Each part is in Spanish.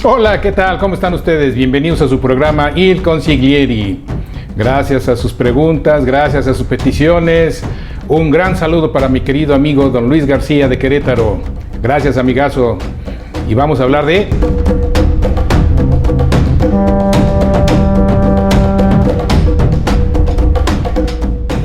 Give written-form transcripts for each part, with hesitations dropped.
Hola, ¿qué tal? ¿Cómo están ustedes? Bienvenidos a su programa Il Consiglieri. Gracias a sus preguntas, gracias a sus peticiones. Un gran saludo para mi querido amigo don Luis García de Querétaro. Gracias, amigazo. Y vamos a hablar de...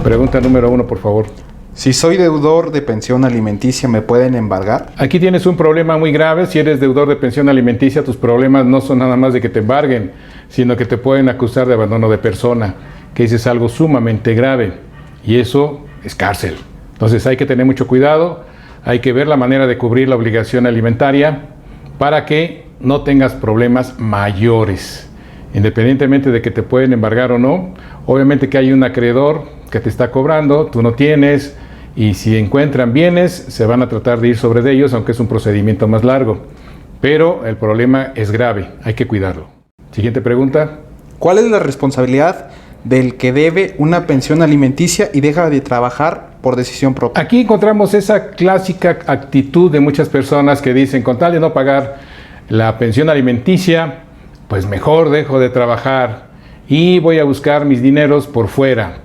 Pregunta número 1, por favor. Si soy deudor de pensión alimenticia, ¿me pueden embargar? Aquí tienes un problema muy grave. Si eres deudor de pensión alimenticia, tus problemas no son nada más de que te embarguen, sino que te pueden acusar de abandono de persona, que eso es algo sumamente grave. Y eso es cárcel. Entonces hay que tener mucho cuidado, hay que ver la manera de cubrir la obligación alimentaria para que no tengas problemas mayores. Independientemente de que te pueden embargar o no, obviamente que hay un acreedor que te está cobrando, tú no tienes, y si encuentran bienes, se van a tratar de ir sobre de ellos, aunque es un procedimiento más largo. Pero el problema es grave, hay que cuidarlo. Siguiente pregunta. ¿Cuál es la responsabilidad del que debe una pensión alimenticia y deja de trabajar por decisión propia? Aquí encontramos esa clásica actitud de muchas personas que dicen, con tal de no pagar la pensión alimenticia, pues mejor dejo de trabajar y voy a buscar mis dineros por fuera.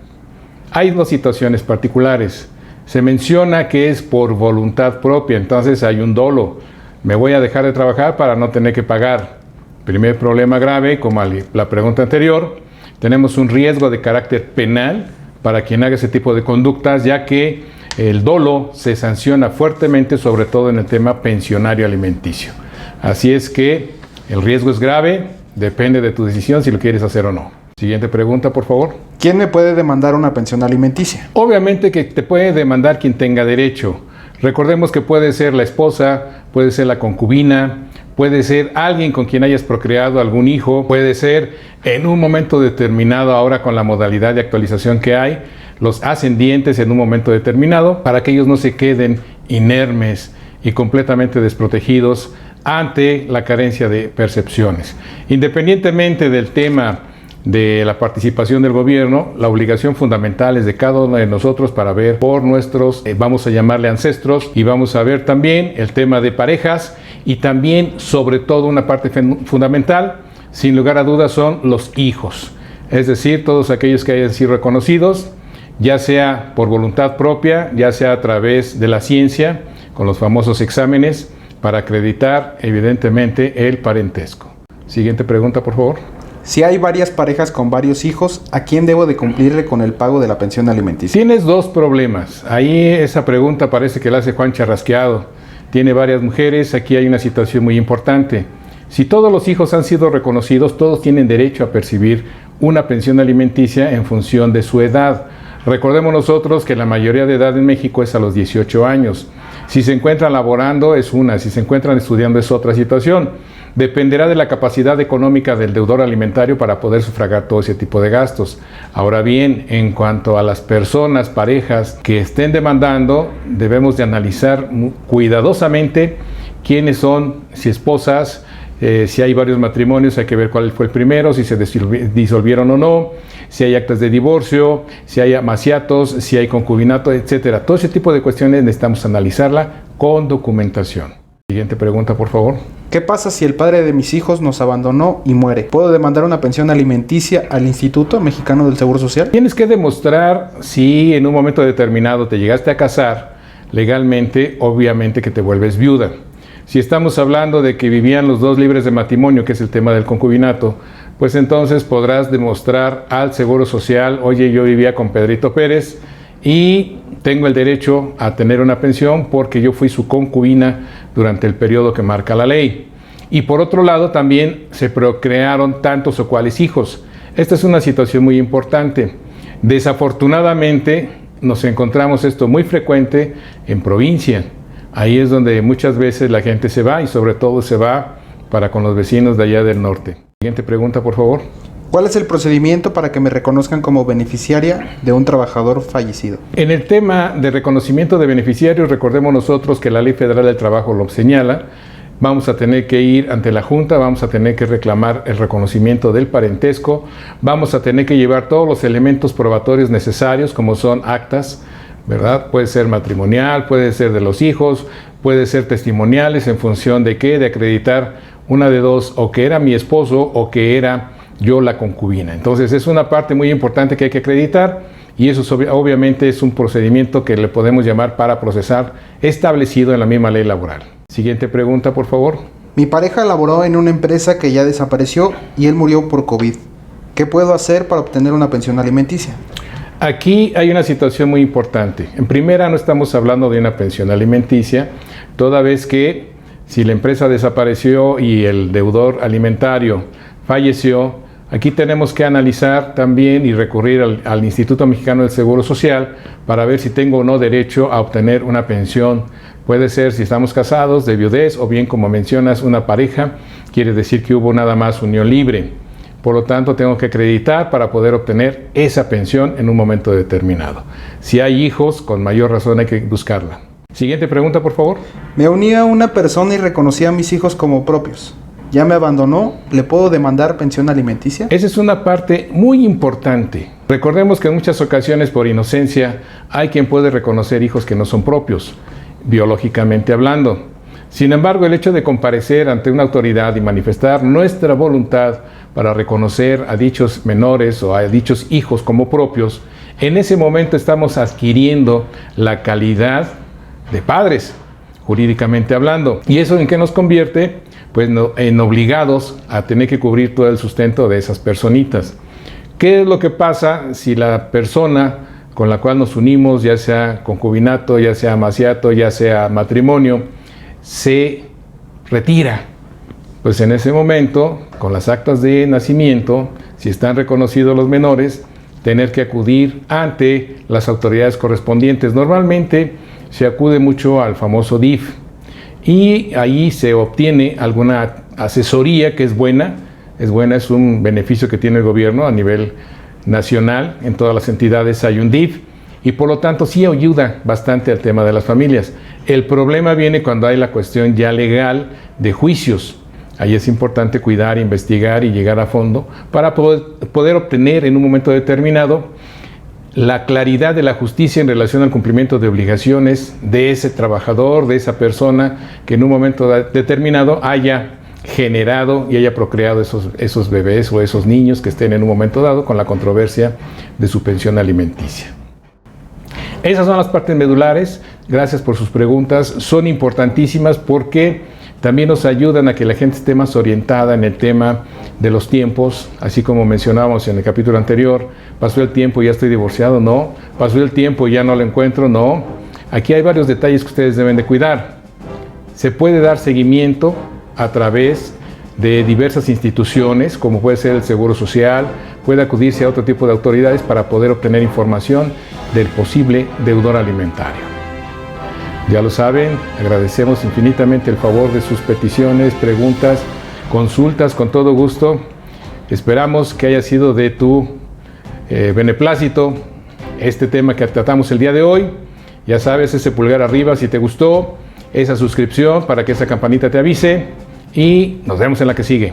Hay dos situaciones particulares. Se menciona que es por voluntad propia, entonces hay un dolo. Me voy a dejar de trabajar para no tener que pagar. Primer problema grave, como la pregunta anterior, tenemos un riesgo de carácter penal para quien haga ese tipo de conductas, ya que el dolo se sanciona fuertemente, sobre todo en el tema pensionario alimenticio. Así es que el riesgo es grave, depende de tu decisión si lo quieres hacer o no. Siguiente pregunta, por favor. ¿Quién me puede demandar una pensión alimenticia? Obviamente que te puede demandar quien tenga derecho. Recordemos que puede ser la esposa, puede ser la concubina, puede ser alguien con quien hayas procreado algún hijo, puede ser en un momento determinado, ahora con la modalidad de actualización que hay, los ascendientes en un momento determinado, para que ellos no se queden inermes y completamente desprotegidos ante la carencia de percepciones. Independientemente del tema de la participación del gobierno, la obligación fundamental es de cada uno de nosotros para ver por nuestros, vamos a llamarle ancestros, y vamos a ver también el tema de parejas y también, sobre todo, una parte fundamental, sin lugar a dudas, son los hijos. Es decir, todos aquellos que hayan sido reconocidos, ya sea por voluntad propia, ya sea a través de la ciencia, con los famosos exámenes, para acreditar, evidentemente, el parentesco. Siguiente pregunta, por favor. Si hay varias parejas con varios hijos, ¿a quién debo de cumplirle con el pago de la pensión alimenticia? Tienes dos problemas. Ahí esa pregunta parece que la hace Juan Charrasqueado. Tiene varias mujeres, aquí hay una situación muy importante. Si todos los hijos han sido reconocidos, todos tienen derecho a percibir una pensión alimenticia en función de su edad. Recordemos nosotros que la mayoría de edad en México es a los 18 años. Si se encuentran laborando es una, si se encuentran estudiando es otra situación. Dependerá de la capacidad económica del deudor alimentario para poder sufragar todo ese tipo de gastos. Ahora bien, en cuanto a las personas, parejas que estén demandando, debemos de analizar cuidadosamente quiénes son, si esposas, si hay varios matrimonios, hay que ver cuál fue el primero, si se disolvieron o no, si hay actas de divorcio, si hay amaciatos, si hay concubinato, etcétera. Todo ese tipo de cuestiones necesitamos analizarla con documentación. Siguiente pregunta, por favor. ¿Qué pasa si el padre de mis hijos nos abandonó y muere? ¿Puedo demandar una pensión alimenticia al Instituto Mexicano del Seguro Social? Tienes que demostrar si en un momento determinado te llegaste a casar legalmente, obviamente que te vuelves viuda. Si estamos hablando de que vivían los dos libres de matrimonio, que es el tema del concubinato, pues entonces podrás demostrar al Seguro Social, oye, yo vivía con Pedrito Pérez y tengo el derecho a tener una pensión porque yo fui su concubina durante el periodo que marca la ley. Y por otro lado también se procrearon tantos o cuales hijos. Esta es una situación muy importante. Desafortunadamente nos encontramos esto muy frecuente en provincia. Ahí es donde muchas veces la gente se va y sobre todo se va para con los vecinos de allá del norte. Siguiente pregunta, por favor. ¿Cuál es el procedimiento para que me reconozcan como beneficiaria de un trabajador fallecido? En el tema de reconocimiento de beneficiarios, recordemos nosotros que la Ley Federal del Trabajo lo señala. Vamos a tener que ir ante la Junta, vamos a tener que reclamar el reconocimiento del parentesco, vamos a tener que llevar todos los elementos probatorios necesarios, como son actas, ¿verdad? Puede ser matrimonial, puede ser de los hijos, puede ser testimoniales en función de qué, de acreditar una de dos, o que era mi esposo o que era yo la concubina. Entonces es una parte muy importante que hay que acreditar y eso obviamente es un procedimiento que le podemos llamar para procesar establecido en la misma ley laboral. Siguiente pregunta, por favor. Mi pareja laboró en una empresa que ya desapareció y él murió por COVID. ¿Qué puedo hacer para obtener una pensión alimenticia? Aquí hay una situación muy importante. En primera, no estamos hablando de una pensión alimenticia, toda vez que si la empresa desapareció y el deudor alimentario falleció, aquí tenemos que analizar también y recurrir al Instituto Mexicano del Seguro Social para ver si tengo o no derecho a obtener una pensión. Puede ser si estamos casados, de viudez, o bien, como mencionas, una pareja, quiere decir que hubo nada más unión libre. Por lo tanto, tengo que acreditar para poder obtener esa pensión en un momento determinado. Si hay hijos, con mayor razón hay que buscarla. Siguiente pregunta, por favor. Me uní a una persona y reconocí a mis hijos como propios. Ya me abandonó, ¿le puedo demandar pensión alimenticia? Esa es una parte muy importante. Recordemos que en muchas ocasiones, por inocencia, hay quien puede reconocer hijos que no son propios, biológicamente hablando. Sin embargo, el hecho de comparecer ante una autoridad y manifestar nuestra voluntad para reconocer a dichos menores o a dichos hijos como propios, en ese momento estamos adquiriendo la calidad de padres, jurídicamente hablando. ¿Y eso en qué nos convierte? Pues en obligados a tener que cubrir todo el sustento de esas personitas. ¿Qué es lo que pasa si la persona con la cual nos unimos, ya sea concubinato, ya sea amaciato, ya sea matrimonio, se retira? Pues en ese momento, con las actas de nacimiento, si están reconocidos los menores, tener que acudir ante las autoridades correspondientes. Normalmente se acude mucho al famoso DIF y ahí se obtiene alguna asesoría que es buena, es un beneficio que tiene el gobierno a nivel nacional. En todas las entidades hay un DIF y por lo tanto sí ayuda bastante al tema de las familias. El problema viene cuando hay la cuestión ya legal de juicios. Ahí es importante cuidar, investigar y llegar a fondo para poder obtener en un momento determinado la claridad de la justicia en relación al cumplimiento de obligaciones de ese trabajador, de esa persona que en un momento determinado haya generado y haya procreado esos bebés o esos niños que estén en un momento dado con la controversia de su pensión alimenticia. Esas son las partes medulares. Gracias por sus preguntas. Son importantísimas porque también nos ayudan a que la gente esté más orientada en el tema de los tiempos, así como mencionábamos en el capítulo anterior. ¿Pasó el tiempo y ya estoy divorciado? No. ¿Pasó el tiempo y ya no lo encuentro? No. Aquí hay varios detalles que ustedes deben de cuidar. Se puede dar seguimiento a través de diversas instituciones, como puede ser el Seguro Social, puede acudirse a otro tipo de autoridades para poder obtener información del posible deudor alimentario. Ya lo saben, agradecemos infinitamente el favor de sus peticiones, preguntas, consultas, con todo gusto. Esperamos que haya sido de tu beneplácito este tema que tratamos el día de hoy. Ya sabes, ese pulgar arriba si te gustó, esa suscripción para que esa campanita te avise y nos vemos en la que sigue.